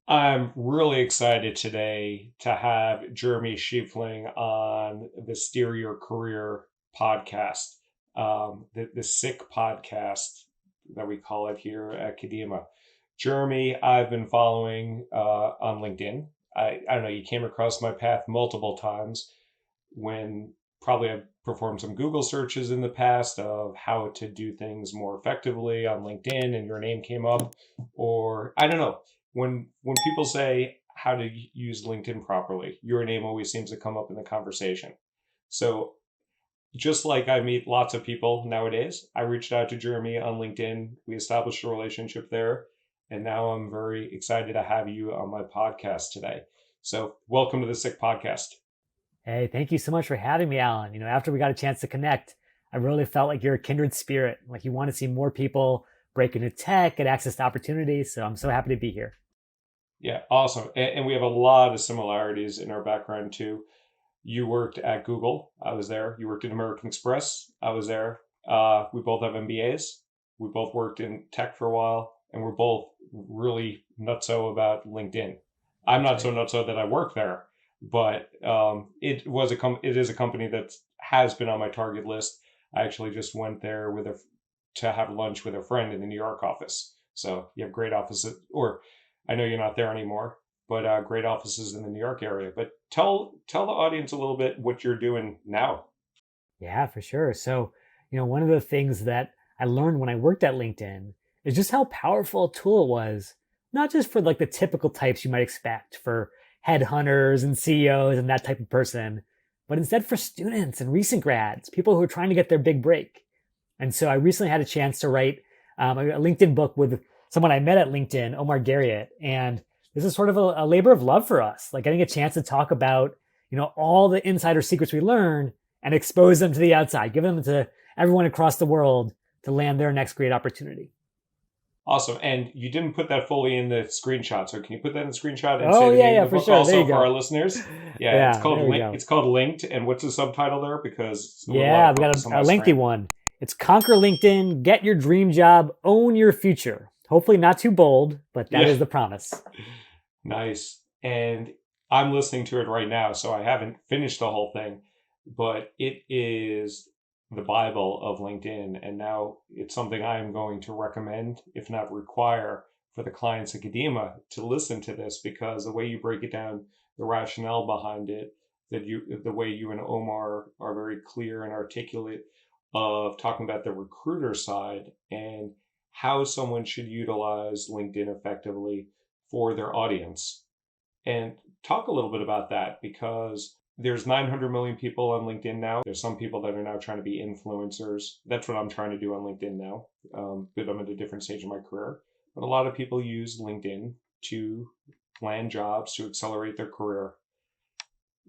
I'm really excited today to have Jeremy Schiefling on the Steer Your Career podcast, the SICK podcast that we call it here at Kadima. Jeremy, I've been following on LinkedIn. I don't know, you came across my path multiple times when probably I've performed some Google searches in the past of how to do things more effectively on LinkedIn, and your name came up. Or I don't know, when people say how to use LinkedIn properly, your name always seems to come up in the conversation. So just like I meet lots of people nowadays, I reached out to Jeremy on LinkedIn. We established a relationship there, and now I'm very excited to have you on my podcast today. So welcome to the Sick Podcast. Hey, thank you so much for having me, Alan. After we got a chance to connect, I really felt like you're a kindred spirit. Like you want to see more people break into tech, get access to opportunities. So I'm so happy to be here. Yeah, awesome. And we have a lot of similarities in our background too. You worked at Google. I was there. You worked at American Express. I was there. We both have MBAs. We both worked in tech for a while, and we're both really nutso about LinkedIn. I'm That's not right. so nutso that I work there, but it is a company that has been on my target list. I actually just went there to have lunch with a friend in the New York office. So you have great offices, or I know you're not there anymore, but great offices in the New York area. But tell the audience a little bit what you're doing now. Yeah, for sure. So, one of the things that I learned when I worked at LinkedIn is just how powerful a tool it was, not just for like the typical types you might expect for headhunters and CEOs and that type of person, but instead for students and recent grads, people who are trying to get their big break. And so I recently had a chance to write a LinkedIn book with someone I met at LinkedIn, Omar Garriott. And this is sort of a labor of love for us, like getting a chance to talk about, all the insider secrets we learned and expose them to the outside, give them to everyone across the world to land their next great opportunity. Awesome. And you didn't put that fully in the screenshot. So can you put that in the screenshot and say Oh the yeah, name of yeah, the for book sure. There also you for our go. listeners? Yeah, it's Yeah, called there we go. It's called Linked. And what's the subtitle there? Because it's a little out Yeah, of we got focus on my a lengthy screen. one. It's Conquer LinkedIn, get your dream job, own your future. Hopefully not too bold, but that Yeah, is the promise. nice. And I'm listening to it right now, so I haven't finished the whole thing, but it is the Bible of LinkedIn. And now it's something I am going to recommend, if not require, for the clients at Kadima to listen to this because the way you break it down, the rationale behind it, the way you and Omar are very clear and articulate of talking about the recruiter side and how someone should utilize LinkedIn effectively for their audience. And talk a little bit about that because there's 900 million people on LinkedIn now. There's some people that are now trying to be influencers. That's what I'm trying to do on LinkedIn now. But I'm at a different stage of my career. But a lot of people use LinkedIn to land jobs, to accelerate their career.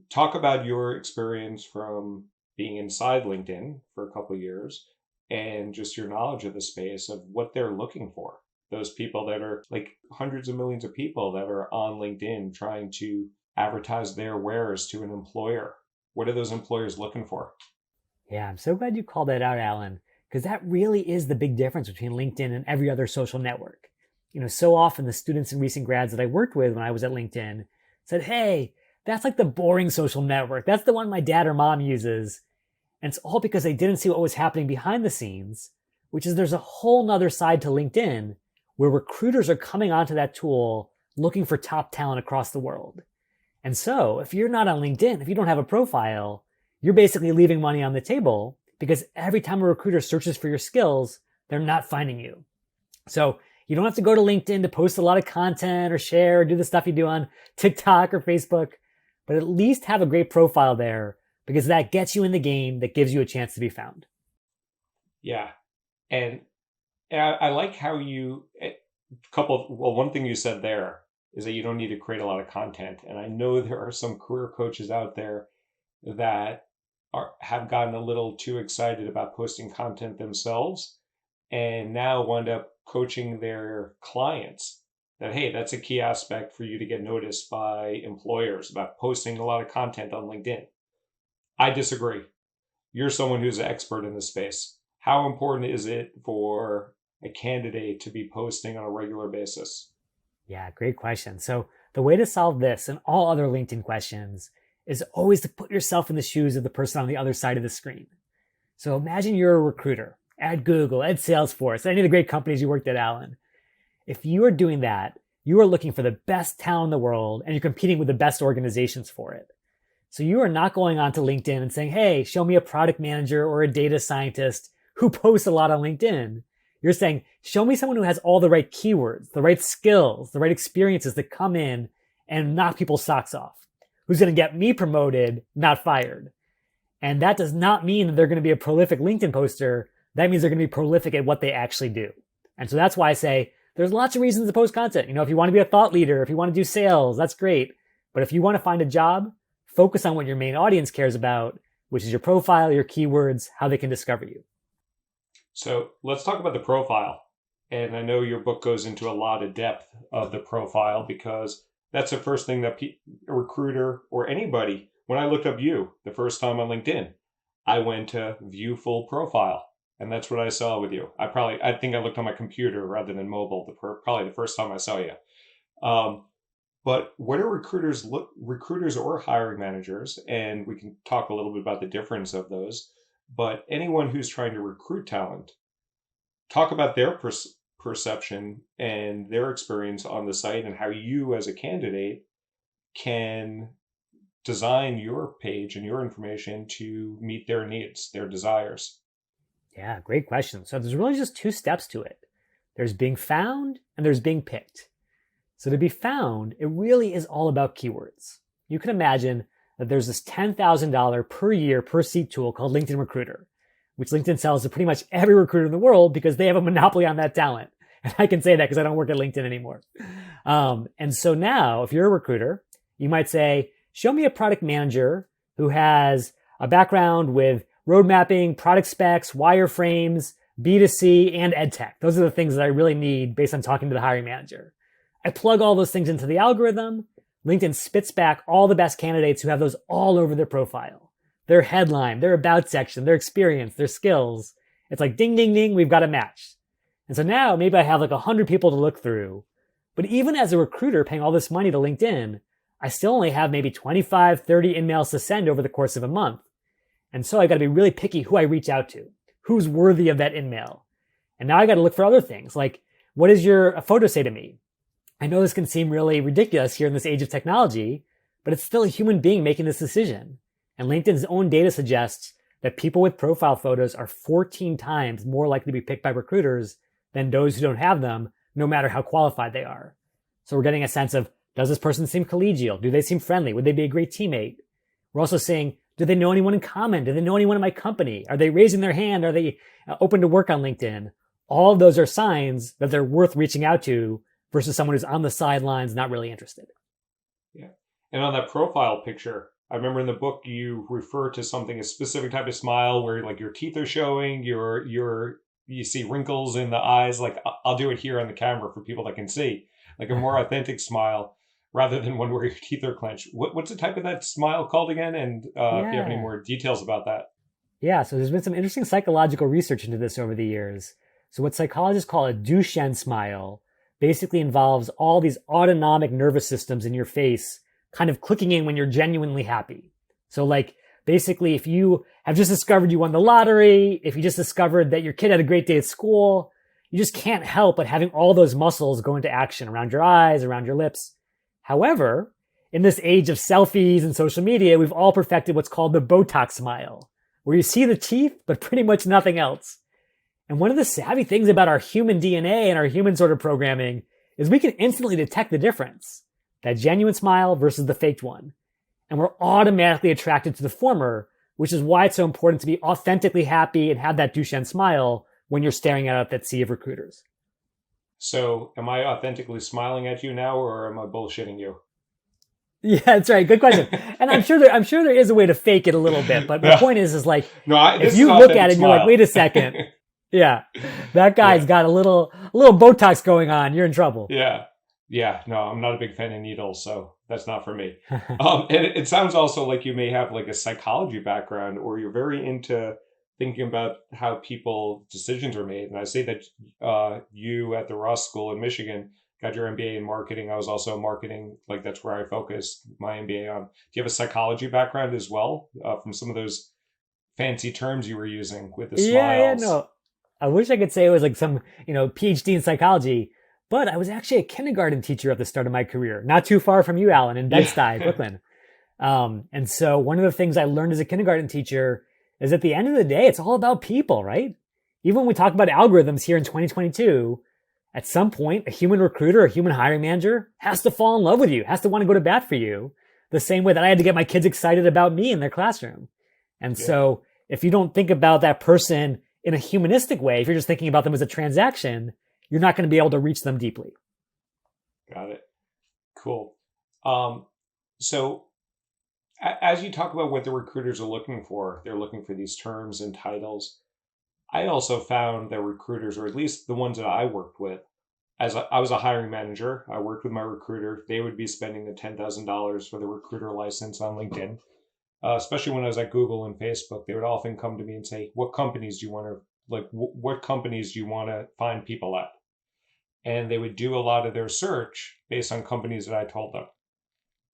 Talk about your experience from being inside LinkedIn for a couple of years and just your knowledge of the space of what they're looking for. Those people that are like hundreds of millions of people that are on LinkedIn trying to advertise their wares to an employer. What are those employers looking for? Yeah, I'm so glad you called that out, Alan, because that really is the big difference between LinkedIn and every other social network. So often the students and recent grads that I worked with when I was at LinkedIn said, hey, that's like the boring social network. That's the one my dad or mom uses. And it's all because they didn't see what was happening behind the scenes, which is there's a whole nother side to LinkedIn where recruiters are coming onto that tool looking for top talent across the world. And so if you're not on LinkedIn, if you don't have a profile, you're basically leaving money on the table because every time a recruiter searches for your skills, they're not finding you. So you don't have to go to LinkedIn to post a lot of content or share or do the stuff you do on TikTok or Facebook, but at least have a great profile there because that gets you in the game, that gives you a chance to be found. Yeah. And I like how one thing you said there is that you don't need to create a lot of content. And I know there are some career coaches out there that have gotten a little too excited about posting content themselves and now wind up coaching their clients that hey, that's a key aspect for you to get noticed by employers about posting a lot of content on LinkedIn. I disagree. You're someone who's an expert in this space. How important is it for a candidate to be posting on a regular basis? Yeah, great question. So, the way to solve this and all other LinkedIn questions is always to put yourself in the shoes of the person on the other side of the screen. So, imagine you're a recruiter at Google, at Salesforce, any of the great companies you worked at, Alan. If you are doing that, you are looking for the best talent in the world and you're competing with the best organizations for it. So you are not going onto LinkedIn and saying, hey, show me a product manager or a data scientist who posts a lot on LinkedIn. You're saying, show me someone who has all the right keywords, the right skills, the right experiences that come in and knock people's socks off, who's going to get me promoted, not fired. And that does not mean that they're going to be a prolific LinkedIn poster. That means they're going to be prolific at what they actually do. And so that's why I say there's lots of reasons to post content. If you want to be a thought leader, if you want to do sales, that's great. But if you want to find a job, focus on what your main audience cares about, which is your profile, your keywords, how they can discover you. So let's talk about the profile. And I know your book goes into a lot of depth of the profile because that's the first thing that a recruiter or anybody, when I looked up you the first time on LinkedIn, I went to view full profile. And that's what I saw with you. I think I looked on my computer rather than mobile, probably the first time I saw you. But what are recruiters or hiring managers? And we can talk a little bit about the difference of those. But anyone who's trying to recruit talent, talk about their perception and their experience on the site and how you as a candidate can design your page and your information to meet their needs, their desires. Yeah, great question. So there's really just two steps to it. There's being found and there's being picked. So to be found, it really is all about keywords. You can imagine that there's this $10,000 per year per seat tool called LinkedIn Recruiter, which LinkedIn sells to pretty much every recruiter in the world because they have a monopoly on that talent. And I can say that because I don't work at LinkedIn anymore. And so now, if you're a recruiter, you might say, show me a product manager who has a background with road mapping, product specs, wireframes, B2C, and EdTech. Those are the things that I really need based on talking to the hiring manager. I plug all those things into the algorithm. LinkedIn spits back all the best candidates who have those all over their profile. Their headline, their about section, their experience, their skills. It's like ding, ding, ding, we've got a match. And so now maybe I have like 100 people to look through. But even as a recruiter paying all this money to LinkedIn, I still only have maybe 25, 30 emails to send over the course of a month. And so I got to be really picky who I reach out to, who's worthy of that email. And now I got to look for other things like, what does your photo say to me? I know this can seem really ridiculous here in this age of technology, but it's still a human being making this decision. And LinkedIn's own data suggests that people with profile photos are 14 times more likely to be picked by recruiters than those who don't have them, no matter how qualified they are. So we're getting a sense of, does this person seem collegial? Do they seem friendly? Would they be a great teammate? We're also saying, do they know anyone in common? Do they know anyone in my company? Are they raising their hand? Are they open to work on LinkedIn? All of those are signs that they're worth reaching out to versus someone who's on the sidelines, not really interested. Yeah. And on that profile picture, I remember in the book you refer to something, a specific type of smile where like your teeth are showing, you see wrinkles in the eyes. Like I'll do it here on the camera for people that can see, like a more authentic smile rather than one where your teeth are clenched. What's the type of that smile called again? And if you have any Yeah. more details about that. Yeah, so there's been some interesting psychological research into this over the years. So what psychologists call a Duchenne smile basically involves all these autonomic nervous systems in your face kind of clicking in when you're genuinely happy. So like basically if you have just discovered you won the lottery, if you just discovered that your kid had a great day at school, you just can't help but having all those muscles go into action around your eyes, around your lips. However, in this age of selfies and social media, we've all perfected what's called the Botox smile, where you see the teeth, but pretty much nothing else. And one of the savvy things about our human DNA and our human sort of programming is we can instantly detect the difference, that genuine smile versus the faked one. And we're automatically attracted to the former, which is why it's so important to be authentically happy and have that Duchenne smile when you're staring out at that sea of recruiters. So am I authentically smiling at you now or am I bullshitting you? Yeah, that's right. Good question. And I'm sure there is a way to fake it a little bit, but my No, point is like, no, if this is an you look at authentic it and you're like, smile. wait a second, yeah, that Yeah. guy's got a little Botox going on, you're in trouble. Yeah. Yeah. No, I'm not a big fan of needles, so that's not for me. And it sounds also like you may have like a psychology background or you're very into thinking about how people decisions are made. And I say that you at the Ross School in Michigan got your MBA in marketing. I was also marketing, like that's where I focused my MBA on. Do you have a psychology background as well, from some of those fancy terms you were using with the Yeah, smiles? no. I wish I could say it was like some, PhD in psychology, but I was actually a kindergarten teacher at the start of my career, not too far from you, Alan, in Yeah. Bed-Stuy, Brooklyn. And so one of the things I learned as a kindergarten teacher is at the end of the day, it's all about people, right? Even when we talk about algorithms here in 2022, at some point, a human recruiter, a human hiring manager has to fall in love with you, has to want to go to bat for you, the same way that I had to get my kids excited about me in their classroom. And Yeah. so if you don't think about that person in a humanistic way, if you're just thinking about them as a transaction, you're not going to be able to reach them deeply. Got it. Cool. Um, so as you talk about what the recruiters are looking for, they're looking for these terms and titles. I also found that recruiters, or at least the ones that I worked with, I was a hiring manager, I worked with my recruiter. They would be spending the $10,000 for the recruiter license on LinkedIn. Especially when I was at Google and Facebook, they would often come to me and say, "What companies do you want to what companies do you want to find people at?" And they would do a lot of their search based on companies that I told them.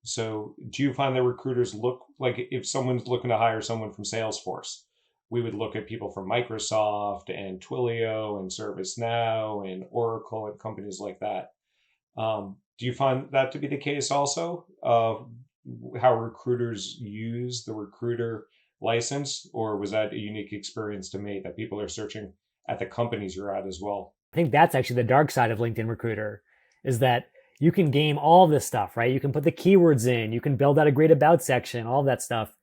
So, do you find that recruiters look like if someone's looking to hire someone from Salesforce, we would look at people from Microsoft and Twilio and ServiceNow and Oracle and companies like that. Do you find that to be the case also? How recruiters use the recruiter license, or was that a unique experience to me that people are searching at the companies you're at as well? I think that's actually the dark side of LinkedIn Recruiter is that you can game all this stuff, right? You can put the keywords in, you can build out a great about section, all of that stuff.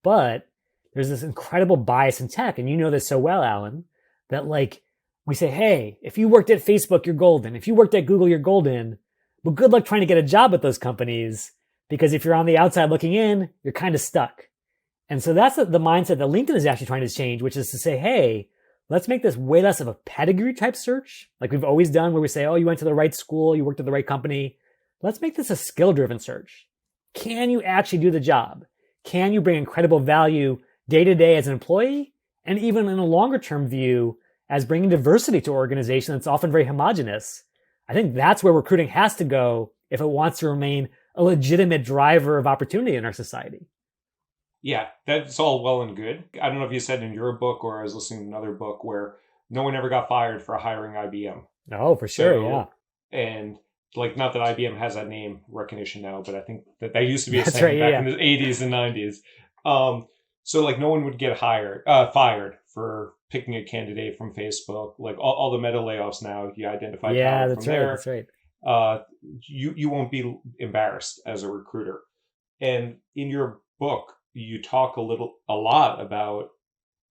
But there's this incredible bias in tech, and you know this so well, Alan, that like we say, hey, if you worked at Facebook, you're golden. If you worked at Google, you're golden. But good luck trying to get a job at those companies because if you're on the outside looking in, you're kind of stuck. And so that's the mindset that LinkedIn is actually trying to change, which is to say, hey, let's make this way less of a pedigree type search, like we've always done, where we say, oh, you went to the right school, you worked at the right company. Let's make this a skill driven search. Can you actually do the job? Can you bring incredible value day to day as an employee? And even in a longer term view, as bringing diversity to an organization that's often very homogenous. I think that's where recruiting has to go if it wants to remain a legitimate driver of opportunity in our society. Yeah, that's all well and good. I don't know if you said in your book or I was listening to another book where no one ever got fired for hiring IBM. Oh, for sure. Yeah. So, and like, not that IBM has that name recognition now, but I think that used to be a That's right. saying Yeah. back Yeah. in the 80s and 90s. So like no one would get fired for picking a candidate from Facebook. Like all the meta layoffs now, you identify Yeah. talent from That's right. there. That's right. Uh, you won't be embarrassed as a recruiter. And in your book, you talk a lot about,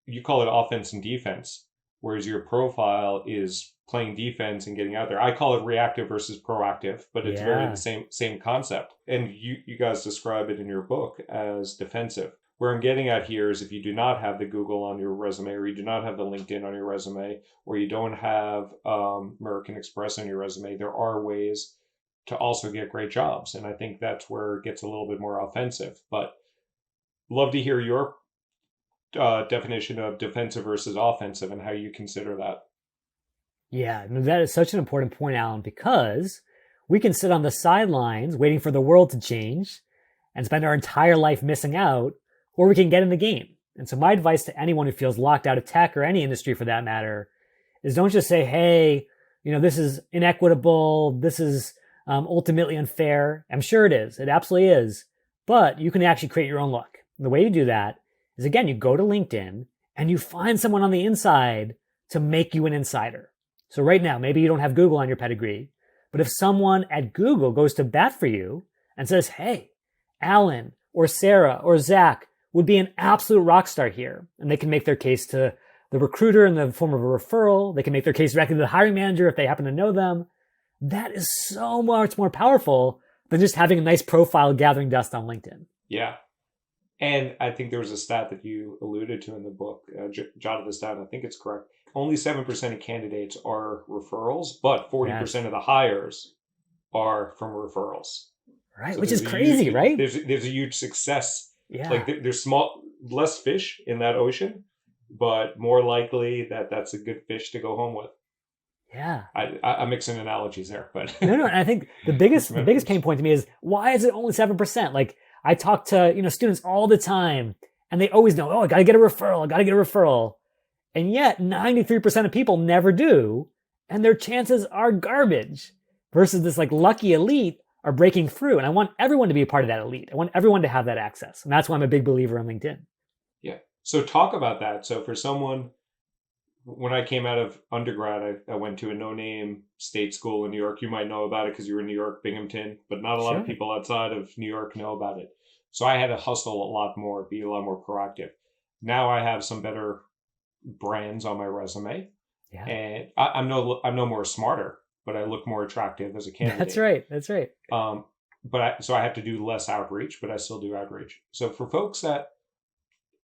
you call it offense and defense, whereas your profile is playing defense and getting out there. I call it reactive versus proactive, but it's very the Yeah. same concept. And you guys describe it in your book as defensive. Where I'm getting at here is if you do not have the Google on your resume, or you do not have the LinkedIn on your resume, or you don't have American Express on your resume, there are ways to also get great jobs. And I think that's where it gets a little bit more offensive. But love to hear your definition of defensive versus offensive and how you consider that. Yeah. No, that is such an important point, Alan, because we can sit on the sidelines waiting for the world to change and spend our entire life missing out, or we can get in the game. And so my advice to anyone who feels locked out of tech or any industry for that matter is don't just say, hey, this is inequitable. This is ultimately unfair. I'm sure it is. It absolutely is. But you can actually create your own luck. And the way you do that is, again, you go to LinkedIn and you find someone on the inside to make you an insider. So right now, maybe you don't have Google on your pedigree, but if someone at Google goes to bat for you and says, hey, Alan or Sarah or Zach would be an absolute rock star here, and they can make their case to the recruiter in the form of a referral. They can make their case directly to the hiring manager if they happen to know them. That is so much more powerful than just having a nice profile gathering dust on LinkedIn. Yeah. And I think there was a stat that you alluded to in the book, jotted this down. I think it's correct. Only 7% of candidates are referrals, but Yes. 40% of the hires are from referrals. Right, So which is crazy, right? there's a huge success. Yeah. Like there's less fish in that ocean, but more likely that that's a good fish to go home with. Yeah. I'm mixing analogies there, but No, no. And I think the biggest pain point to me is why is it only 7%? Like I talk to, students all the time and they always know, oh, I got to get a referral. I got to get a referral. And yet 93% of people never do. And their chances are garbage versus this like lucky elite are breaking through. And I want everyone to be a part of that elite. I want everyone to have that access. And that's why I'm a big believer in LinkedIn. yeah. So talk about that. So for someone, when I came out of undergrad, I went to a no-name state school in New York. You might know about it because you were in New York, Binghamton, but not a lot of Sure. people outside of New York know about it. So I had to hustle a lot more, be a lot more proactive. Now I have some better brands on my resume, Yeah. and I'm no more smarter, but I look more attractive as a That's candidate. right. That's right. So I have to do less outreach, but I still do outreach. So for folks that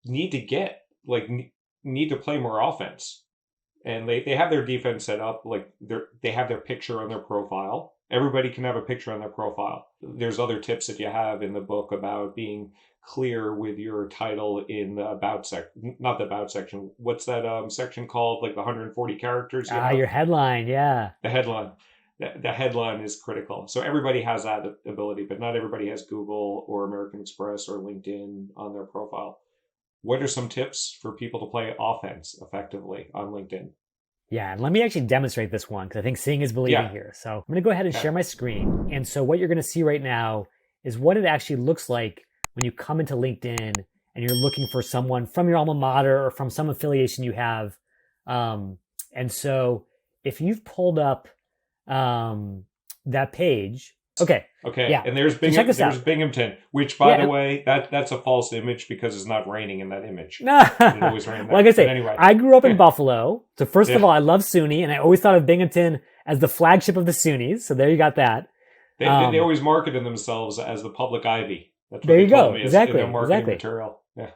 need to get like need to play more offense, and they have their defense set up, like they have their picture on their profile. Everybody can have a picture on their profile. There's other tips that you have in the book about being clear with your title in the about section, not the about section. What's that section called? Like the 140 characters you Ah, have? your headline. Yeah. The headline. The headline is critical. So everybody has that ability, but not everybody has Google or American Express or LinkedIn on their profile. What are some tips for people to play offense effectively on LinkedIn? Yeah, and let me actually demonstrate this one because I think seeing is believing Yeah. here. So I'm going to go ahead and Okay. share my screen. And so what you're going to see right now is what it actually looks like when you come into LinkedIn and you're looking for someone from your alma mater or from some affiliation you have. And so if you've pulled up that page, okay, Okay. yeah. And there's So check this there's out. Binghamton, which by the Yeah, way, that's a false image because it's not raining in that image. no. It always rained Well, like there. I But say, anyway. I grew up in Yeah. Buffalo. So first of Yeah. all, I love SUNY, and I always thought of Binghamton as the flagship of the SUNYs. So there you got that. They Um, always marketed themselves as the public ivy. That's what there they you told go. me as in their Exactly. marketing Exactly. material. Yeah.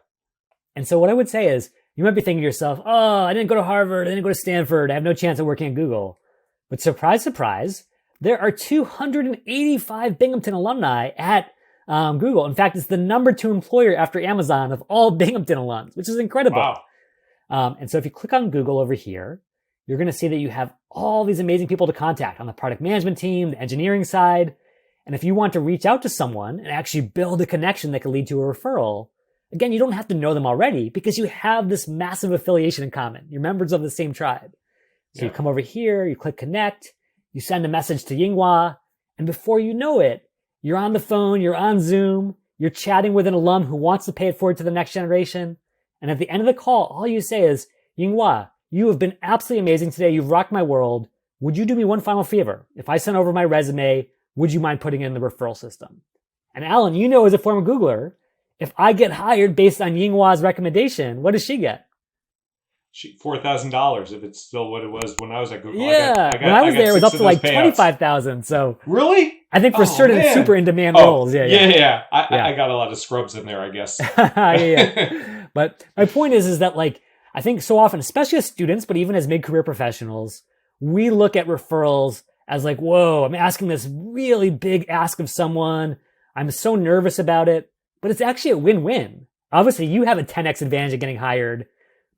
And so what I would say is, you might be thinking to yourself, "Oh, I didn't go to Harvard. I didn't go to Stanford. I have no chance of working at Google." But surprise, surprise, there are 285 Binghamton alumni at Google. In fact, it's the number 2 employer after Amazon of all Binghamton alums, which is incredible. Wow. And so if you click on Google over here, you're going to see that you have all these amazing people to contact on the product management team, the engineering side. And if you want to reach out to someone and actually build a connection that could lead to a referral, again, you don't have to know them already because you have this massive affiliation in common. You're members of the same tribe. So you Yeah. come over here, you click connect, you send a message to Yinghua, and before you know it, you're on the phone, you're on Zoom, you're chatting with an alum who wants to pay it forward to the next generation. And at the end of the call, all you say is, Yinghua, you have been absolutely amazing today. You've rocked my world. Would you do me one final favor? If I sent over my resume, would you mind putting it in the referral system? And Alan, you know, as a former Googler, if I get hired based on Yinghua's recommendation, what does she get? $4,000 if it's still what it was when I was at Google. Yeah, when I was there, it was up to like 25,000. So really, I think for certain super in demand roles, yeah. I got a lot of scrubs in there, I guess. yeah. But my point is that like I think so often, especially as students, but even as mid-career professionals, we look at referrals as like, whoa, I'm asking this really big ask of someone. I'm so nervous about it, but it's actually a win-win. Obviously, you have a 10x advantage of getting hired.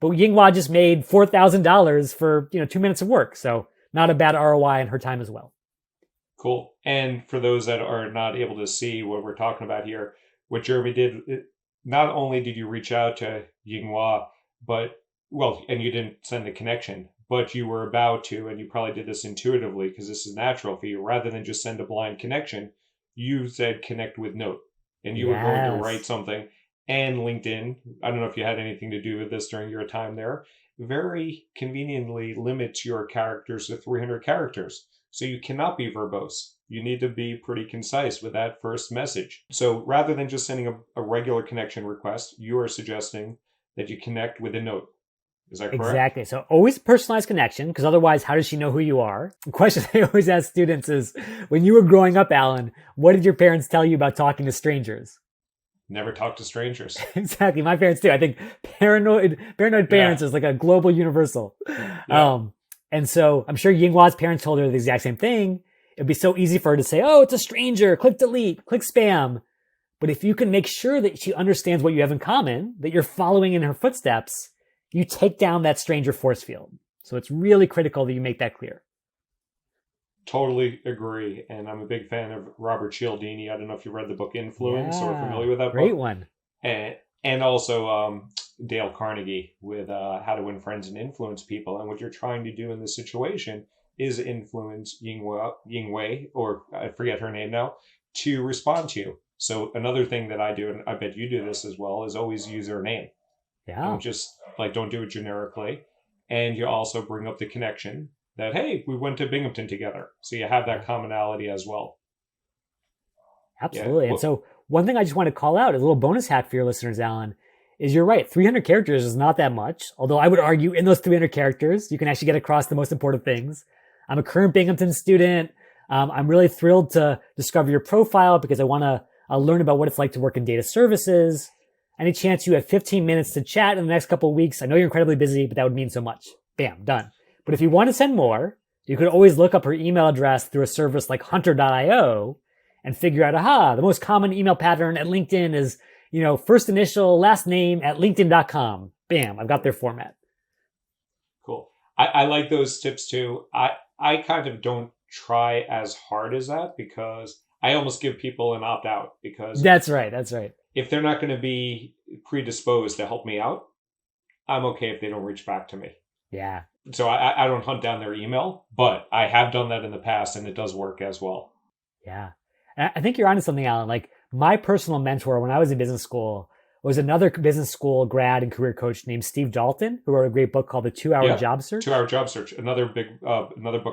But Yinghua just made $4,000 for 2 minutes of work, so not a bad ROI in her time as well. Cool. And for those that are not able to see what we're talking about here, what Jeremy did, not only did you reach out to Yinghua, and you didn't send a connection, but you were about to, and you probably did this intuitively because this is natural for you. Rather than just send a blind connection, you said connect with note, and you were going to write something. And LinkedIn, I don't know if you had anything to do with this during your time there, very conveniently limits your characters to 300 characters. So you cannot be verbose. You need to be pretty concise with that first message. So rather than just sending a regular connection request, you are suggesting that you connect with a note. Is that correct? Exactly. So always personalized connection, because otherwise, how does she know who you are? The question I always ask students is, when you were growing up, Alan, what did your parents tell you about talking to strangers? Never talk to strangers. Exactly. My parents too. I think paranoid parents is like a global universal. Yeah. And so I'm sure Yinghua's parents told her the exact same thing. It'd be so easy for her to say, oh, it's a stranger, click delete, click spam. But if you can make sure that she understands what you have in common, that you're following in her footsteps, you take down that stranger force field. So it's really critical that you make that clear. Totally agree. And I'm a big fan of Robert Cialdini. I don't know if you read the book Influence or Yeah, familiar with that great book. one. And also Dale Carnegie with How to Win Friends and Influence People. And what you're trying to do in this situation is influence Ying Wei, or I forget her name now, to respond to you. So another thing that I do, and I bet you do this as well, is always use their name. Yeah, Don't just like don't do it generically. And you also bring up the connection that hey, we went to Binghamton together, so you have that yeah, commonality as well. Yeah. absolutely. And Well, so one thing I just want to call out, a little bonus hack for your listeners, Alan, is you're right. 300 characters is not that much. Although I would argue in those 300 characters, you can actually get across the most important things. I'm a current Binghamton student. I'm really thrilled to discover your profile because I want to learn about what it's like to work in data services. Any chance you have 15 minutes to chat in the next couple of weeks? I know you're incredibly busy, but that would mean so much. Bam, done. But if you want to send more, you could always look up her email address through a service like hunter.io and figure out, aha, the most common email pattern at LinkedIn is, first initial, last name at linkedin.com. Bam, I've got their format. cool. I like those tips too. I kind of don't try as hard as that because I almost give people an opt out because That's right. That's right. if they're not going to be predisposed to help me out, I'm okay if they don't reach back to me. Yeah. So I don't hunt down their email, but I have done that in the past and it does work as well. Yeah. I think you're onto something, Alan. Like my personal mentor when I was in business school was another business school grad and career coach named Steve Dalton, who wrote a great book called The 2 Hour Yeah. Job 2 Hour Search. Job Search, another book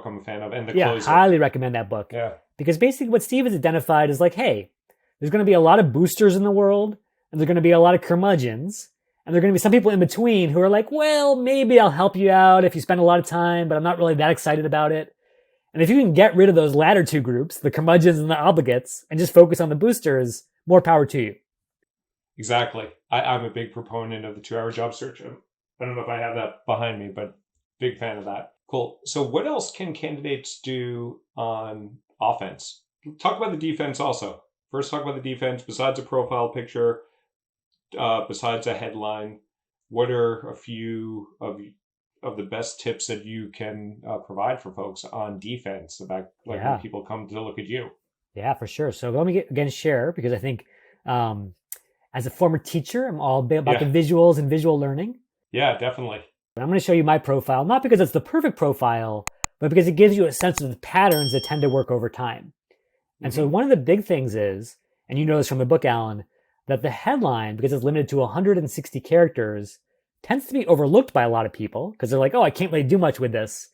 I'm a fan of, and The Yeah, Closer. highly recommend that book. Yeah. Because basically what Steve has identified is like, hey, there's going to be a lot of boosters in the world, and there's going to be a lot of curmudgeons, and there are going to be some people in between who are like, well, maybe I'll help you out if you spend a lot of time, but I'm not really that excited about it. And if you can get rid of those latter two groups, the curmudgeons and the obligates, and just focus on the boosters, more power to you. Exactly. I'm a big proponent of the 2 Hour Job Search. I don't know if I have that behind me, but big fan of that. Cool. So, what else can candidates do on offense? Talk about the defense also. First, talk about the defense. Besides a profile picture, besides a headline, what are a few of the best tips that you can provide for folks on defense about like when Yeah, people come to look at you? yeah, for sure. So let me again share because I think um, as a former teacher, I'm all about the Yeah, visuals and visual learning. yeah, definitely. But I'm going to show you my profile, not because it's the perfect profile, but because it gives you a sense of the patterns that tend to work over time. And so Hmm. one of the big things is, and you know this from the book, Alan, that the headline, because it's limited to 160 characters, tends to be overlooked by a lot of people because they're like, oh, I can't really do much with this.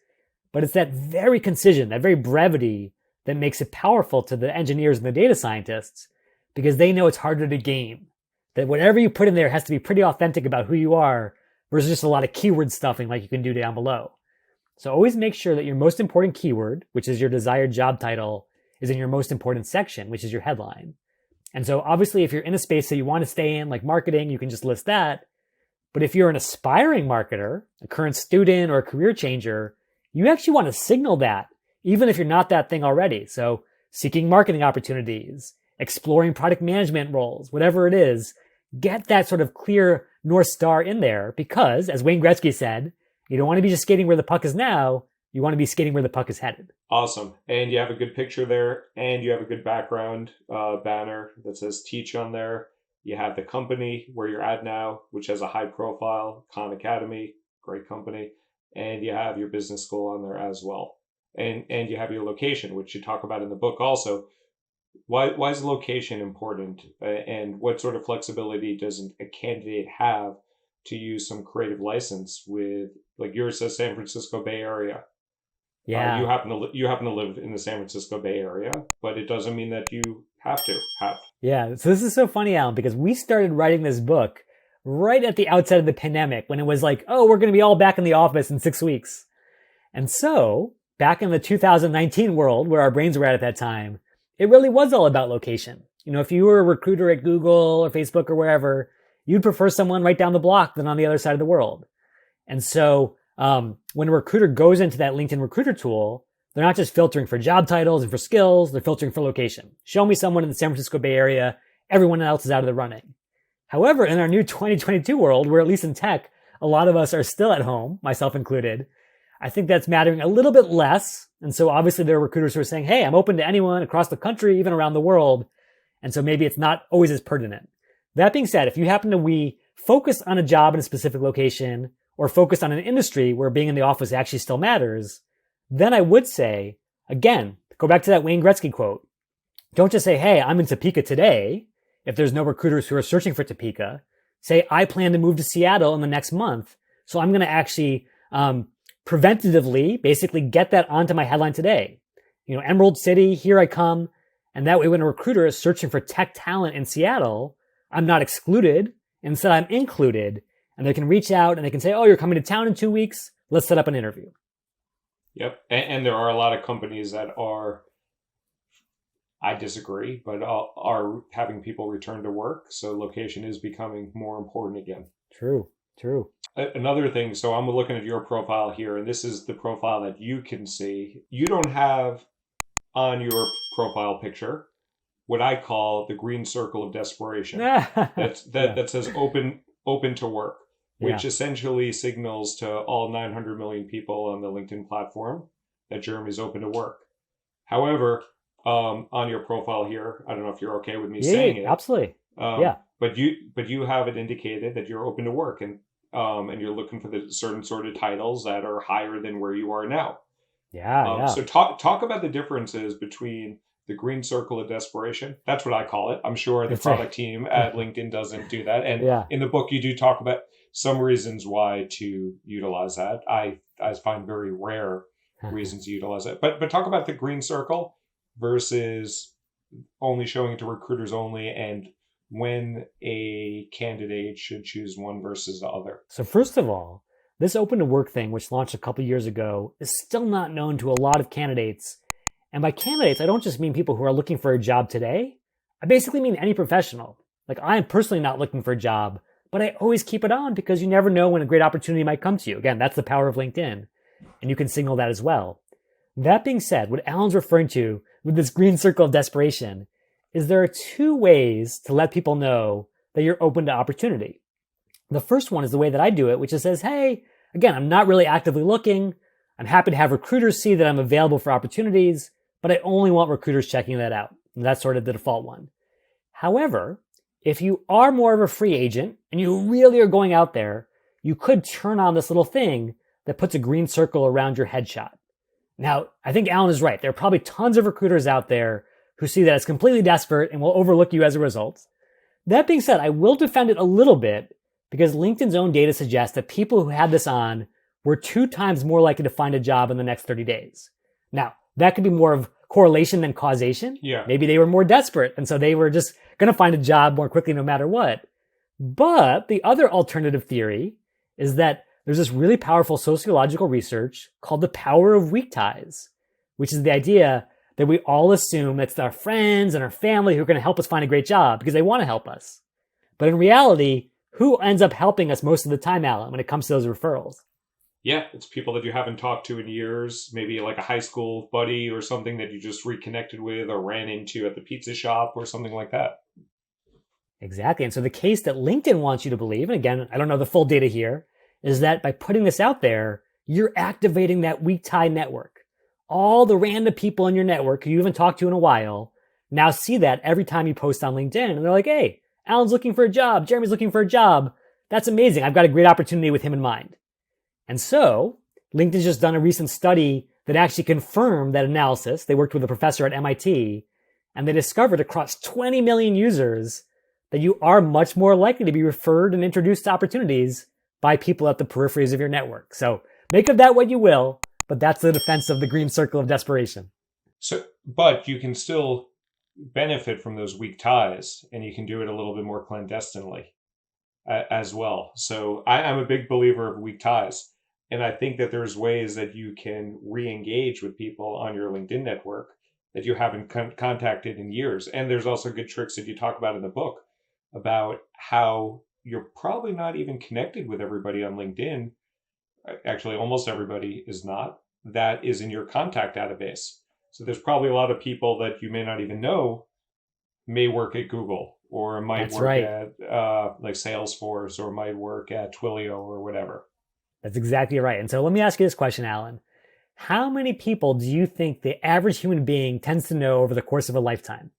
But it's that very concision, that very brevity that makes it powerful to the engineers and the data scientists because they know it's harder to game. That whatever you put in there has to be pretty authentic about who you are versus just a lot of keyword stuffing like you can do down below. So always make sure that your most important keyword, which is your desired job title, is in your most important section, which is your headline. And so obviously if you're in a space that you want to stay in, like marketing, you can just list that. But if you're an aspiring marketer, a current student or a career changer, you actually want to signal that, even if you're not that thing already. So seeking marketing opportunities, exploring product management roles, whatever it is, get that sort of clear North Star in there because, as Wayne Gretzky said, you don't want to be just skating where the puck is now. You want to be skating where the puck is headed. Awesome. And you have a good picture there, and you have a good background banner that says teach on there. You have the company where you're at now, which has a high profile, Khan Academy, great company. And you have your business school on there as well. And you have your location, which you talk about in the book also. Why is location important? And what sort of flexibility does a candidate have to use some creative license with, like yours says San Francisco Bay Area. Yeah. You happen to live in the San Francisco Bay Area, but it doesn't mean that you have to have. Yeah. So this is so funny, Alan, because we started writing this book right at the outset of the pandemic when it was like, oh, we're going to be all back in the office in 6 weeks. And so back in the 2019 world where our brains were at that time, it really was all about location. If you were a recruiter at Google or Facebook or wherever, you'd prefer someone right down the block than on the other side of the world. And so when a recruiter goes into that LinkedIn recruiter tool, they're not just filtering for job titles and for skills, they're filtering for location. Show me someone in the San Francisco Bay Area, everyone else is out of the running. However, in our new 2022 world, where at least in tech, a lot of us are still at home, myself included, I think that's mattering a little bit less. And so obviously there are recruiters who are saying, hey, I'm open to anyone across the country, even around the world. And so maybe it's not always as pertinent. That being said, if you happen to we focus on a job in a specific location or focus on an industry where being in the office actually still matters, then I would say, again, go back to that Wayne Gretzky quote. Don't just say, hey, I'm in Topeka today. If there's no recruiters who are searching for Topeka, say, I plan to move to Seattle in the next month. So I'm going to actually preventatively basically get that onto my headline today. Emerald City, here I come. And that way, when a recruiter is searching for tech talent in Seattle, I'm not excluded. Instead, I'm included. And they can reach out and they can say, oh, you're coming to town in 2 weeks. Let's set up an interview. Yep. And there are a lot of companies that are, I disagree, but are having people return to work. So location is becoming more important again. True. Another thing, so I'm looking at your profile here, and this is the profile that you can see. You don't have on your profile picture what I call the green circle of desperation. That says open to work, which essentially signals to all 900 million people on the LinkedIn platform that Jeremy's open to work. However, on your profile here, I don't know if you're okay with me saying it. Absolutely. But you have it indicated that you're open to work and you're looking for the certain sort of titles that are higher than where you are now. So talk about the differences between the green circle of desperation. That's what I call it. I'm sure the product team at LinkedIn doesn't do that. And in the book, you do talk about some reasons why to utilize that. I find very rare reasons to utilize it. But talk about the green circle versus only showing it to recruiters only, and when a candidate should choose one versus the other. So first of all, this open to work thing, which launched a couple years ago, is still not known to a lot of candidates. And by candidates, I don't just mean people who are looking for a job today. I basically mean any professional. Like, I am personally not looking for a job, but I always keep it on because you never know when a great opportunity might come to you. Again, that's the power of LinkedIn. And you can signal that as well. That being said, what Alan's referring to with this green circle of desperation is there are two ways to let people know that you're open to opportunity. The first one is the way that I do it, which is says, hey, again, I'm not really actively looking. I'm happy to have recruiters see that I'm available for opportunities, but I only want recruiters checking that out. And that's sort of the default one. However, if you are more of a free agent and you really are going out there, you could turn on this little thing that puts a green circle around your headshot. Now, I think Alan is right. There are probably tons of recruiters out there who see that as completely desperate and will overlook you as a result. That being said, I will defend it a little bit because LinkedIn's own data suggests that people who had this on were 2 times more likely to find a job in the next 30 days. Now, that could be more of correlation than causation. Maybe they were more desperate, and so they were just going to find a job more quickly no matter what. But the other alternative theory is that there's this really powerful sociological research called the power of weak ties, which is the idea that we all assume it's our friends and our family who are going to help us find a great job because they want to help us. But in reality, who ends up helping us most of the time, Alan, when it comes to those referrals? Yeah, it's people that you haven't talked to in years, maybe like a high school buddy or something that you just reconnected with or ran into at the pizza shop or something like that. Exactly. And so the case that LinkedIn wants you to believe, and again, I don't know the full data here, is that by putting this out there, you're activating that weak tie network. All the random people in your network who you haven't talked to in a while now see that every time you post on LinkedIn. And they're like, hey, Alan's looking for a job. Jeremy's looking for a job. That's amazing. I've got a great opportunity with him in mind. And so LinkedIn's just done a recent study that actually confirmed that analysis. They worked with a professor at MIT, and they discovered across 20 million users that you are much more likely to be referred and introduced to opportunities by people at the peripheries of your network. So make of that what you will, but that's the defense of the green circle of desperation. So, but you can still benefit from those weak ties, and you can do it a little bit more clandestinely as well. So I'm a big believer of weak ties. And I think that there's ways that you can re-engage with people on your LinkedIn network that you haven't contacted in years. And there's also good tricks that you talk about in the book about how you're probably not even connected with everybody on LinkedIn. Actually, almost everybody is not. That is in your contact database. So there's probably a lot of people that you may not even know may work at Google or might work at like Salesforce or might work at Twilio or whatever. That's exactly right. And so let me ask you this question, Alan. How many people do you think the average human being tends to know over the course of a lifetime?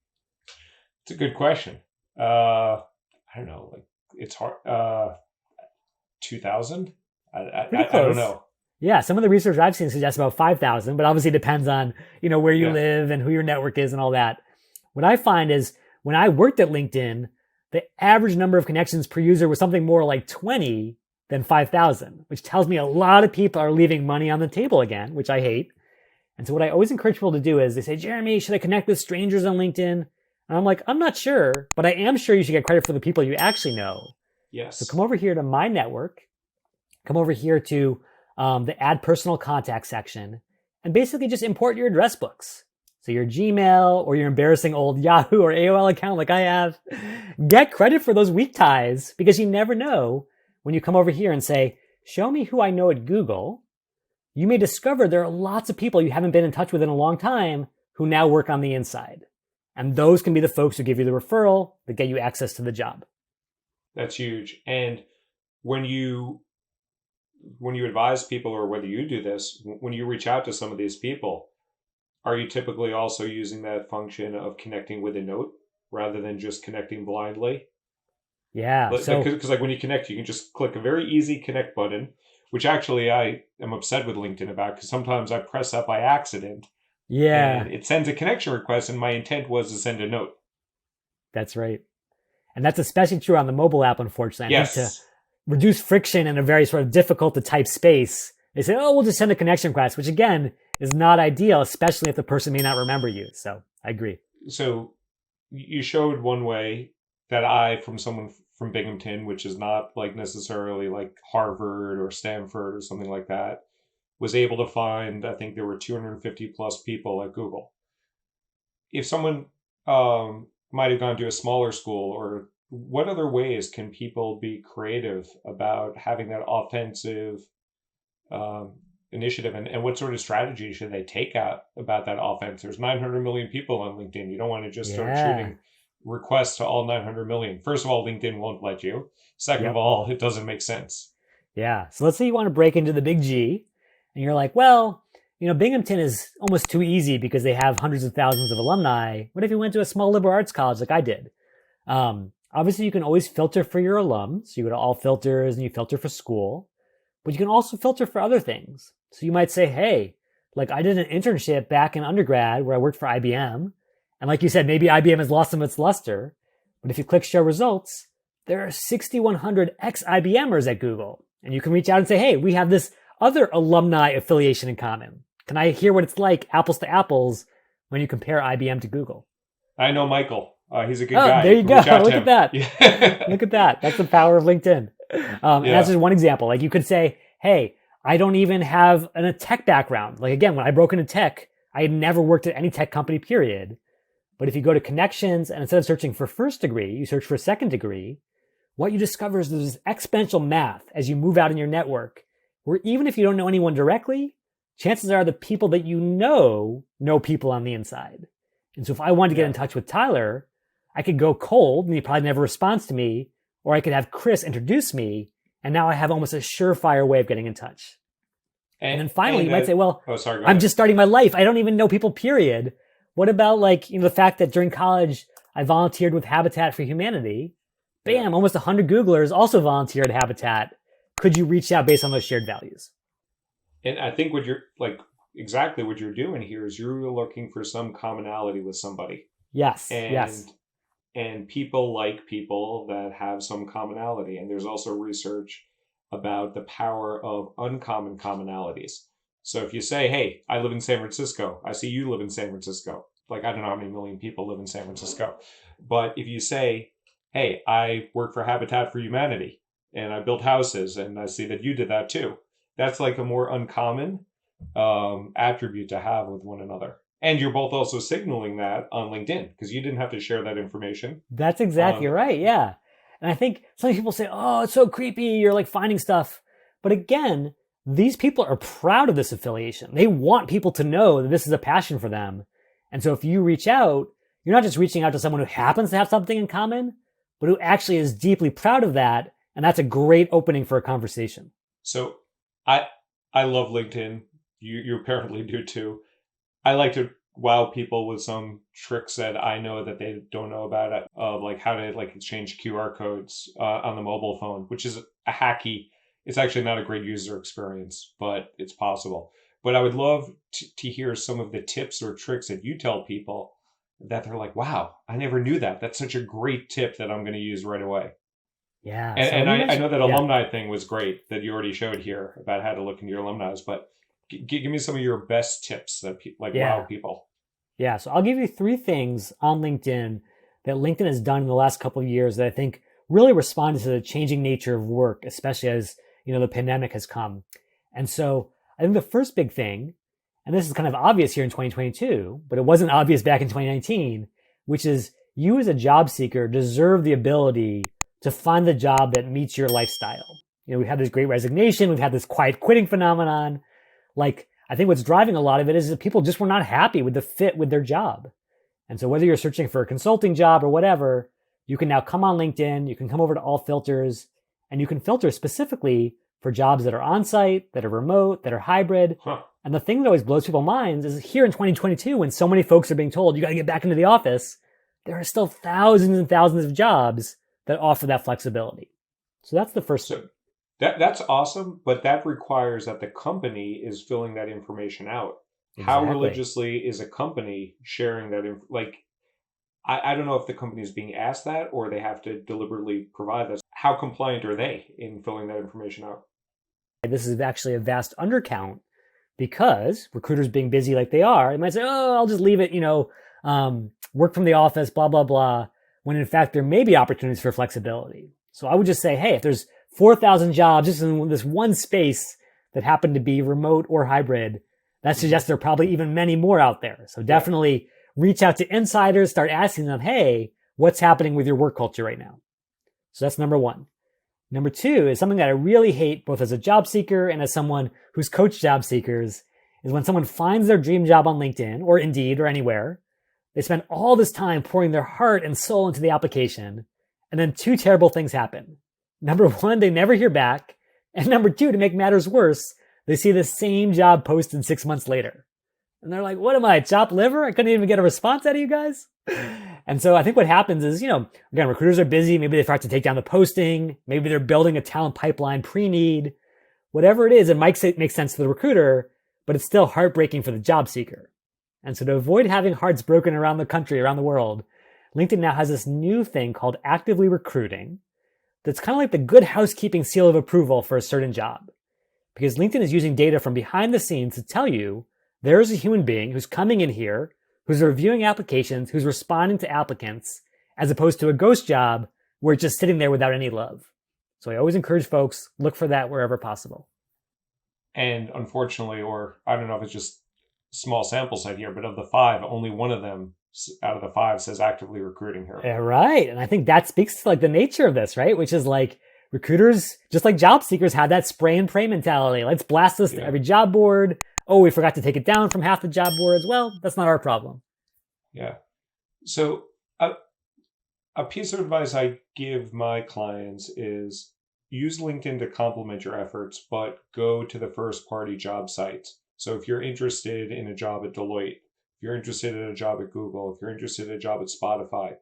It's a good question. I don't know. Like it's hard. 2,000. Pretty I don't close. know. Yeah, some of the research I've seen suggests about 5,000, but obviously it depends on, where you Yeah. live and who your network is and all that. What I find is when I worked at LinkedIn, the average number of connections per user was something more like 20 than 5,000, which tells me a lot of people are leaving money on the table again, which I hate. And so what I always encourage people to do is they say, Jeremy, should I connect with strangers on LinkedIn? And I'm like, I'm not sure, but I am sure you should get credit for the people you actually know. So come Yes. over here to my network, come over here to the add personal contact section, and basically just import your address books. So your Gmail or your embarrassing old Yahoo or AOL account like I have, get credit for those weak ties because you never know when you come over here and say, show me who I know at Google. You may discover there are lots of people you haven't been in touch with in a long time who now work on the inside. And those can be the folks who give you the referral that get you access to the job. That's huge. And when you advise people, or whether you do this, when you reach out to some of these people, are you typically also using that function of connecting with a note rather than just connecting blindly? Yeah. So Because like when you connect, you can just click a very easy connect button, which actually I am upset with LinkedIn about, because sometimes I press that by accident and yeah, it sends a connection request, and my intent was to send a note. that's right. And that's especially true on the mobile app, unfortunately. I think to Yes. reduce friction in a very sort of difficult to type space, they say, oh, we'll just send a connection request, which again is not ideal, especially if the person may not remember you. So I agree. So you showed one way that I, from someone from Binghamton, which is not like necessarily like Harvard or Stanford or something like that, was able to find, I think there were 250 plus people at Google. If someone might have gone to a smaller school, or what other ways can people be creative about having that offensive initiative, and what sort of strategy should they take out about that offense? There's 900 million people on LinkedIn. You don't want to just start Yeah. shooting requests to all 900 million. First of all, LinkedIn won't let you. Second of Yep. all, it doesn't make sense. Yeah. So let's say you want to break into the big G and you're like, well, Binghamton is almost too easy because they have hundreds of thousands of alumni. What if you went to a small liberal arts college like I did? Obviously, you can always filter for your alums. You go to all filters and you filter for school, but you can also filter for other things. So you might say, hey, like I did an internship back in undergrad where I worked for IBM. And like you said, maybe IBM has lost some of its luster. But if you click show results, there are 6,100 ex-IBMers at Google. And you can reach out and say, hey, we have this other alumni affiliation in common. Can I hear what it's like, apples to apples, when you compare IBM to Google? I know Michael. He's a good Oh, guy. there You you can go. reach out to Look at him. that. Yeah. Look at that. That's the power of LinkedIn. And that's Yeah. just one example. Like you could say, hey, I don't even have a tech background. Like again, when I broke into tech, I had never worked at any tech company, period. But if you go to connections and instead of searching for first degree, you search for second degree, what you discover is there's exponential math as you move out in your network, where even if you don't know anyone directly, chances are the people that you know people on the inside. And so if I wanted to get Yeah. in touch with Tyler, I could go cold and he probably never responds to me, or I could have Chris introduce me, and now I have almost a surefire way of getting in touch. And And, then finally, and you might say, well, oh, sorry, go I'm ahead. just starting my life. I don't even know people, period. What about like, the fact that during college, I volunteered with Habitat for Humanity. Yeah. Bam, almost 100 Googlers also volunteered at Habitat. Could you reach out based on those shared values? And I think what you're like, exactly what you're doing here is you're looking for some commonality with somebody. Yes, And yes. people like people that have some commonality. And there's also research about the power of uncommon commonalities. So if you say, hey, I live in San Francisco, I see you live in San Francisco. Like, I don't know how many million people live in San Francisco. But if you say, hey, I work for Habitat for Humanity and I built houses and I see that you did that too, that's like a more uncommon attribute to have with one another. And you're both also signaling that on LinkedIn, because you didn't have to share that information That's exactly on. right. Yeah. And I think some people say, oh, it's so creepy. You're like finding stuff. But again, these people are proud of this affiliation. They want people to know that this is a passion for them. And so if you reach out, you're not just reaching out to someone who happens to have something in common, but who actually is deeply proud of that. And that's a great opening for a conversation. So I I love LinkedIn. You apparently do too. I like to wow people with some tricks that I know that they don't know about it, of like how to like exchange QR codes on the mobile phone, which is a hacky. It's actually not a great user experience, but it's possible. But I would love to hear some of the tips or tricks that you tell people that they're like, wow, I never knew that. That's such a great tip that I'm going to use right away. Yeah. And, So and you I know mentioned, that yeah, alumni thing was great that you already showed here about how to look into your alumni, but give me some of your best tips that like wow yeah, people. yeah. So I'll give you three things on LinkedIn that LinkedIn has done in the last couple of years that I think really responded to the changing nature of work, especially as the pandemic has come. And so I think the first big thing, and this is kind of obvious here in 2022, but it wasn't obvious back in 2019, which is you as a job seeker deserve the ability to find the job that meets your lifestyle. We've had this great resignation, we've had this quiet quitting phenomenon. Like, I think what's driving a lot of it is that people just were not happy with the fit with their job. And so whether you're searching for a consulting job or whatever, you can now come on LinkedIn, you can come over to all filters, and you can filter specifically for jobs that are on site, that are remote, that are hybrid. Huh. And the thing that always blows people's minds is here in 2022, when so many folks are being told you got to get back into the office, there are still thousands and thousands of jobs that offer that flexibility. So that's the first So thing. that's awesome, but that requires that the company is filling that information out. How Exactly. religiously is a company sharing that? Like, I don't know if the company is being asked that or they have to deliberately provide this. How compliant are they in filling that information out? This is actually a vast undercount because recruiters being busy like they are, they might say, oh, I'll just leave it, work from the office, blah, blah, blah, when in fact there may be opportunities for flexibility. So I would just say, hey, if there's 4,000 jobs just in this one space that happen to be remote or hybrid, that Hmm. suggests there are probably even many more out there. So Yeah. definitely reach out to insiders, start asking them, hey, what's happening with your work culture right now? So that's number one. Number two is something that I really hate both as a job seeker and as someone who's coached job seekers is when someone finds their dream job on LinkedIn or Indeed or anywhere, they spend all this time pouring their heart and soul into the application, and then two terrible things happen. Number one, they never hear back. And number two, to make matters worse, they see the same job posted 6 months later. And they're like, what am I, chopped liver? I couldn't even get a response out of you guys. And so I think what happens is, again, recruiters are busy. Maybe they forgot to take down the posting. Maybe they're building a talent pipeline pre-need. Whatever it is, it might make sense to the recruiter, but it's still heartbreaking for the job seeker. And so to avoid having hearts broken around the country, around the world, LinkedIn now has this new thing called actively recruiting that's kind of like the good housekeeping seal of approval for a certain job. Because LinkedIn is using data from behind the scenes to tell you there is a human being who's coming in here, who's reviewing applications, who's responding to applicants, as opposed to a ghost job where it's just sitting there without any love. So I always encourage folks, look for that wherever possible. And unfortunately, or I don't know if it's just small sample set here, but of the five, only one of them out of the five says actively recruiting here. Yeah, right. And I think that speaks to like the nature of this, right? Which is like recruiters, just like job seekers, have that spray and pray mentality. Let's blast this to Yeah. every job board. Oh, we forgot to take it down from half the job boards. Well, that's not our problem. Yeah. So a, a piece of advice I give my clients is use LinkedIn to complement your efforts, but go to the first party job sites. So if you're interested in a job at Deloitte, if you're interested in a job at Google, if you're interested in a job at Spotify,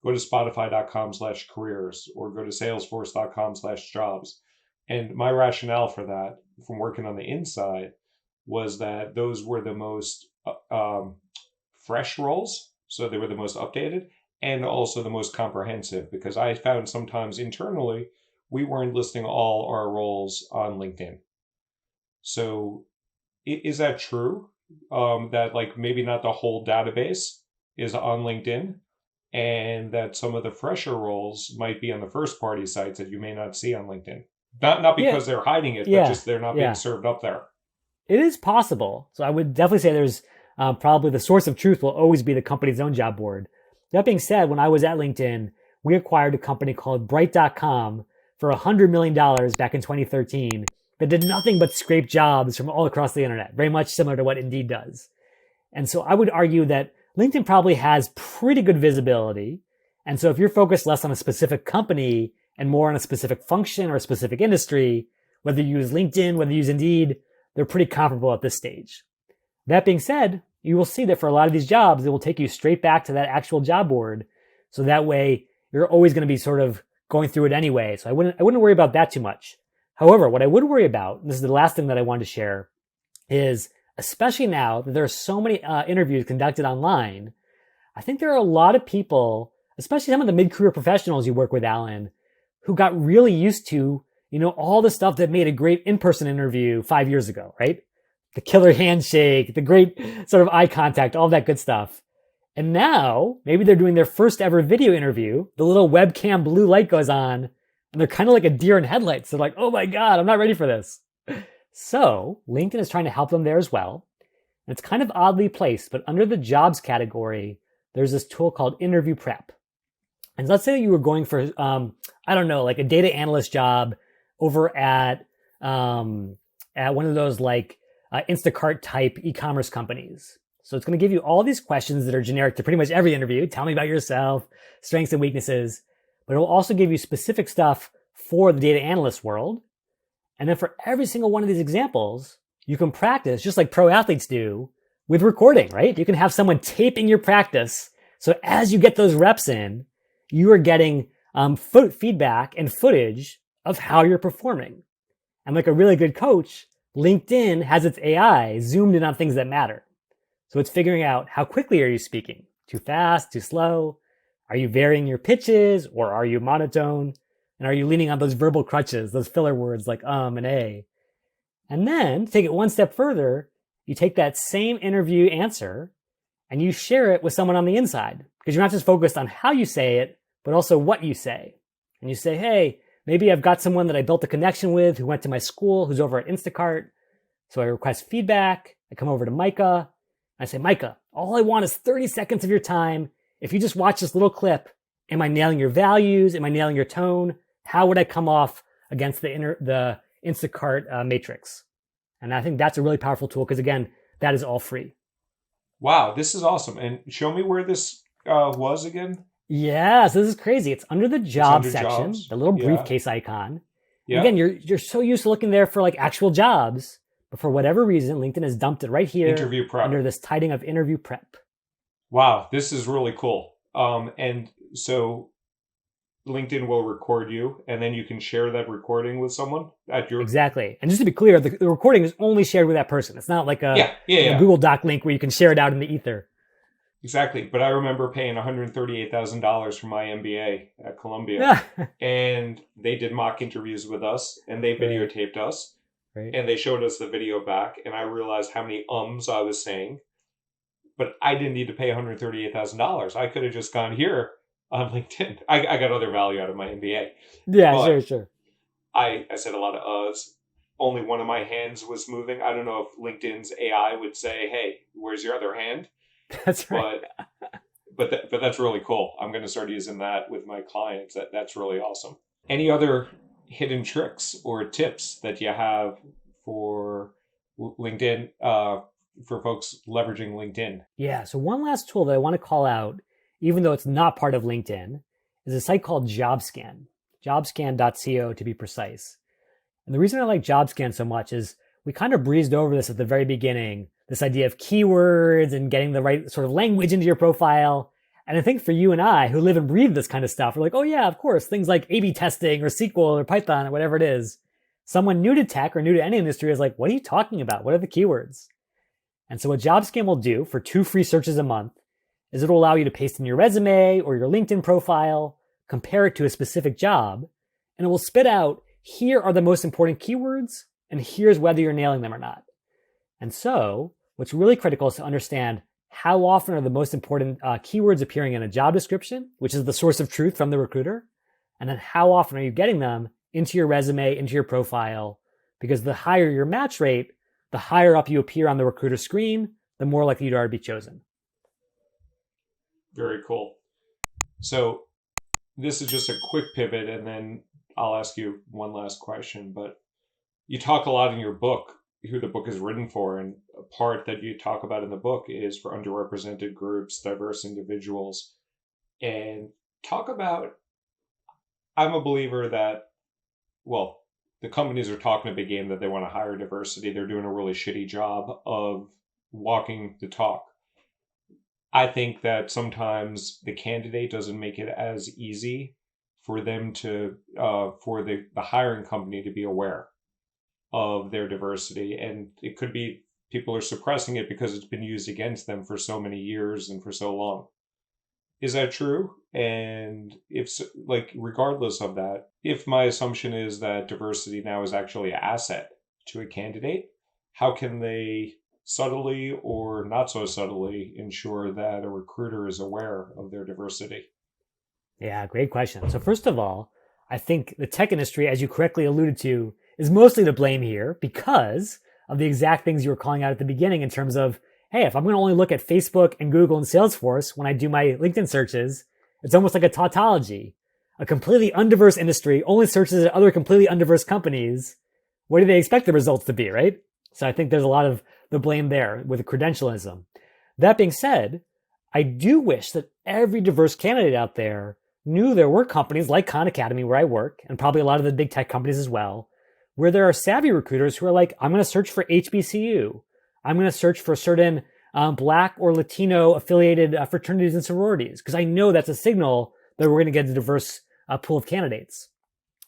go to spotify.com/careers or go to salesforce.com/jobs. And my rationale for that from working on the inside was that those were the most fresh roles. So they were the most updated and also the most comprehensive because I found sometimes internally we weren't listing all our roles on LinkedIn. So is that true? That like maybe not the whole database is on LinkedIn and that some of the fresher roles might be on the first party sites that you may not see on LinkedIn. Not Yeah, because they're hiding it, but yeah, just they're not being yeah. served up there. It is possible. So I would definitely say there's probably the source of truth will always be the company's own job board. That being said, when I was at LinkedIn, we acquired a company called Bright.com for $100 million back in 2013 that did nothing but scrape jobs from all across the internet, very much similar to what Indeed does. And so I would argue that LinkedIn probably has pretty good visibility. And so if you're focused less on a specific company and more on a specific function or a specific industry, whether you use LinkedIn, whether you use Indeed, they're pretty comparable at this stage. That being said, you will see that for a lot of these jobs, it will take you straight back to that actual job board. So that way you're always going to be sort of going through it anyway. So I wouldn't worry about that too much. However, what I would worry about, and this is the last thing that I wanted to share, is especially now that there are so many interviews conducted online, I think there are a lot of people, especially some of the mid-career professionals you work with, Alan, who got really used to, all the stuff that made a great in-person interview 5 years ago, right? The killer handshake, the great sort of eye contact, all that good stuff. And now maybe they're doing their first ever video interview. The little webcam blue light goes on and they're kind of like a deer in headlights. They're like, oh my God, I'm not ready for this. So LinkedIn is trying to help them there as well. And it's kind of oddly placed, but under the jobs category, there's this tool called interview prep. And let's say you were going for, I don't know, like a data analyst job over at one of those like Instacart type e-commerce companies. So it's going to give you all these questions that are generic to pretty much every interview. Tell me about yourself, strengths and weaknesses. But it will also give you specific stuff for the data analyst world. And then for every single one of these examples, you can practice just like pro athletes do with recording, right? You can have someone taping your practice. So as you get those reps in, you are getting feedback and footage of how you're performing. And like a really good coach, LinkedIn has its AI zoomed in on things that matter. So it's figuring out how quickly are you speaking? Too fast, too slow? Are you varying your pitches or are you monotone? And are you leaning on those verbal crutches, those filler words like and a? And then take it one step further, you take that same interview answer and you share it with someone on the inside because you're not just focused on how you say it, but also what you say. And you say, hey, maybe I've got someone that I built a connection with who went to my school, who's over at Instacart. So I request feedback. I come over to Micah. I say, Micah, all I want is 30 seconds of your time. If you just watch this little clip, am I nailing your values? Am I nailing your tone? How would I come off against the Instacart matrix? And I think that's a really powerful tool because, again, that is all free. Wow, this is awesome. And show me where this was again. Yeah, so this is crazy. It's under the job under section, jobs. the little Yeah. briefcase icon. Yeah. Again, you're so used to looking there for like actual jobs, but for whatever reason, LinkedIn has dumped it right here Interview prep. under this tidying of interview prep. Wow, this is really cool. And so LinkedIn will record you, and then you can share that recording with someone at your Exactly. And just to be clear, the recording is only shared with that person. It's not like a Google Doc link where you can share it out in the ether. Exactly. But I remember paying $138,000 for my MBA at Columbia. And they did mock interviews with us, and they videotaped us. Right. And they showed us the video back, and I realized how many ums I was saying. But I didn't need to pay $138,000. I could have just gone here on LinkedIn. I got other value out of my MBA. Yeah, But sure. I said a lot of uhs. Only one of my hands was moving. I don't know if LinkedIn's AI would say, hey, where's your other hand? That's right. But that's really cool. I'm going to start using that with my clients. That's really awesome. Any other hidden tricks or tips that you have for LinkedIn, for folks leveraging LinkedIn? Yeah, so one last tool that I want to call out, even though it's not part of LinkedIn, is a site called JobScan, jobscan.co to be precise. And the reason I like JobScan so much is we kind of breezed over this at the very beginning, this idea of keywords and getting the right sort of language into your profile. And I think for you and I, who live and breathe this kind of stuff, we're like, oh yeah, of course, things like A/B testing or SQL or Python or whatever it is. Someone new to tech or new to any industry is like, what are you talking about? What are the keywords? And so what JobScan will do for 2 free searches a month is it'll allow you to paste in your resume or your LinkedIn profile, compare it to a specific job, and it will spit out, here are the most important keywords, and here's whether you're nailing them or not. And so what's really critical is to understand how often are the most important keywords appearing in a job description, which is the source of truth from the recruiter, and then how often are you getting them into your resume, into your profile, because the higher your match rate, the higher up you appear on the recruiter screen, the more likely you are to be chosen. Very cool. So this is just a quick pivot, and then I'll ask you one last question. But you talk a lot in your book, who the book is written for, and a part that you talk about in the book is for underrepresented groups, diverse individuals. And talk about, I'm a believer that, well, the companies are talking a big game that they want to hire diversity. They're doing a really shitty job of walking the talk. I think that sometimes the candidate doesn't make it as easy for them to for the hiring company to be aware of their diversity, and it could be people are suppressing it because it's been used against them for so many years and for so long. Is that true? And if like regardless of that, if my assumption is that diversity now is actually an asset to a candidate, how can they subtly or not so subtly ensure that a recruiter is aware of their diversity? Yeah, great question. So first of all, I think the tech industry, as you correctly alluded to, is mostly to blame here because of the exact things you were calling out at the beginning in terms of, hey, if I'm going to only look at Facebook and Google and Salesforce when I do my LinkedIn searches, it's almost like a tautology. A completely undiverse industry only searches at other completely undiverse companies. What do they expect the results to be, right? So I think there's a lot of the blame there with the credentialism. That being said, I do wish that every diverse candidate out there knew there were companies like Khan Academy where I work, and probably a lot of the big tech companies as well, where there are savvy recruiters who are like, I'm going to search for HBCU. I'm going to search for certain Black or Latino affiliated fraternities and sororities, because I know that's a signal that we're going to get a diverse pool of candidates.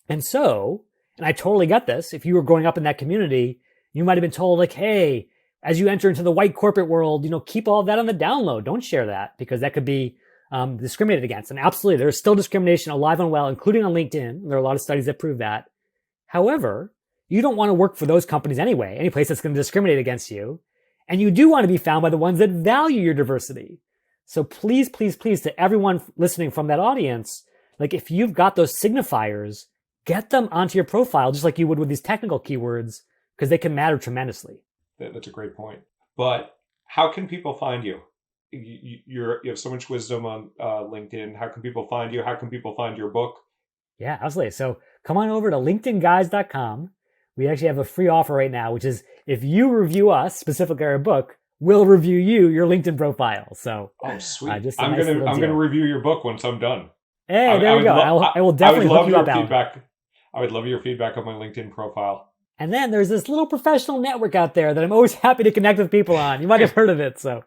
And so, and I totally get this, if you were growing up in that community, you might have been told like, hey, as you enter into the white corporate world, keep all of that on the down low. Don't share that because that could be discriminated against. And absolutely, there's still discrimination alive and well, including on LinkedIn. There are a lot of studies that prove that. However, you don't want to work for those companies anyway, any place that's going to discriminate against you. And you do want to be found by the ones that value your diversity. So please, please, please, to everyone listening from that audience, like if you've got those signifiers, get them onto your profile just like you would with these technical keywords, because they can matter tremendously. That's a great point. But how can people find you? You have so much wisdom on LinkedIn. How can people find you? How can people find your book? Yeah, absolutely. So come on over to linkedinguys.com. We actually have a free offer right now, which is if you review us, specifically our book, we'll review you, your LinkedIn profile. So, oh, sweet. Just I'm gonna review your book once I'm done. Hey, there you go. I will definitely hook you up, Alan. I would love your feedback on my LinkedIn profile. And then there's this little professional network out there that I'm always happy to connect with people on. You might have heard of it, so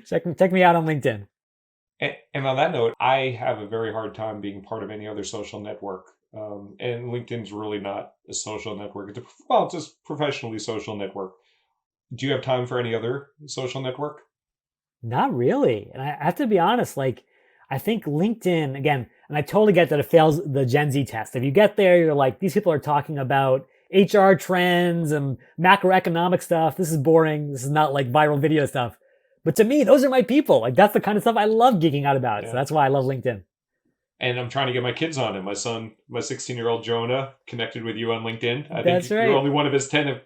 check me out on LinkedIn. And on that note, I have a very hard time being part of any other social network. And LinkedIn's really not a social network. It's a professionally social network. Do you have time for any other social network? Not really. And I have to be honest, like, I think LinkedIn, again, and I totally get that it fails the Gen Z test. If you get there, you're like, these people are talking about HR trends and macroeconomic stuff. This is boring. This is not like viral video stuff. But to me, those are my people. Like that's the kind of stuff I love geeking out about. Yeah. So that's why I love LinkedIn. And I'm trying to get my kids on it. My son, my 16-year-old Jonah, connected with you on LinkedIn. I think right. You're only one of his 10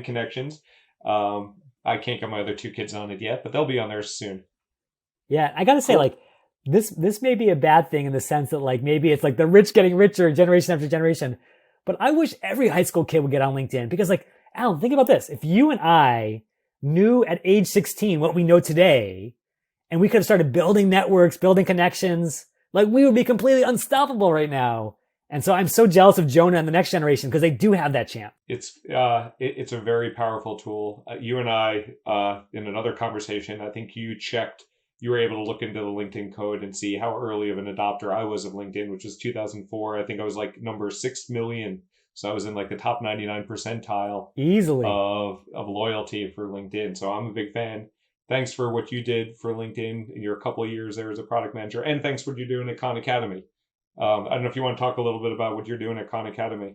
connections. I can't get my other 2 kids on it yet, but they'll be on there soon. Yeah, I gotta say, like, this may be a bad thing in the sense that like maybe it's like the rich getting richer generation after generation. But I wish every high school kid would get on LinkedIn because like, Alan, think about this. If you and I knew at age 16 what we know today, and we could have started building networks, building connections, like we would be completely unstoppable right now. And so I'm so jealous of Jonah and the next generation because they do have that chance. It's a very powerful tool. You and I, in another conversation, I think you were able to look into the LinkedIn code and see how early of an adopter I was of LinkedIn, which was 2004. I think I was like number 6 million. So I was in like the top 99 percentile easily of loyalty for LinkedIn. So I'm a big fan. Thanks for what you did for LinkedIn in your couple of years there as a product manager. And thanks for what you're doing at Khan Academy. I don't know if you want to talk a little bit about what you're doing at Khan Academy.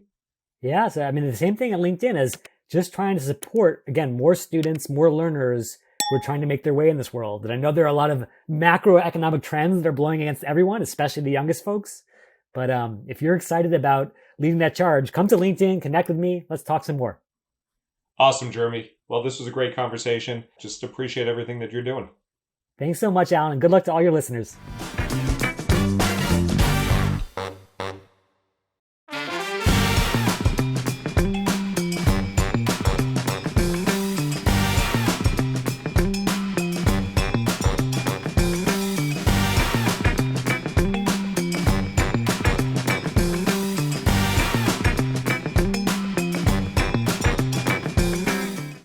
Yeah, so I mean, the same thing at LinkedIn is just trying to support, again, more students, more learners who are trying to make their way in this world. And I know there are a lot of macroeconomic trends that are blowing against everyone, especially the youngest folks. But if you're excited about leading that charge, come to LinkedIn, connect with me. Let's talk some more. Awesome, Jeremy. Well, this was a great conversation. Just appreciate everything that you're doing. Thanks so much, Alan, and good luck to all your listeners.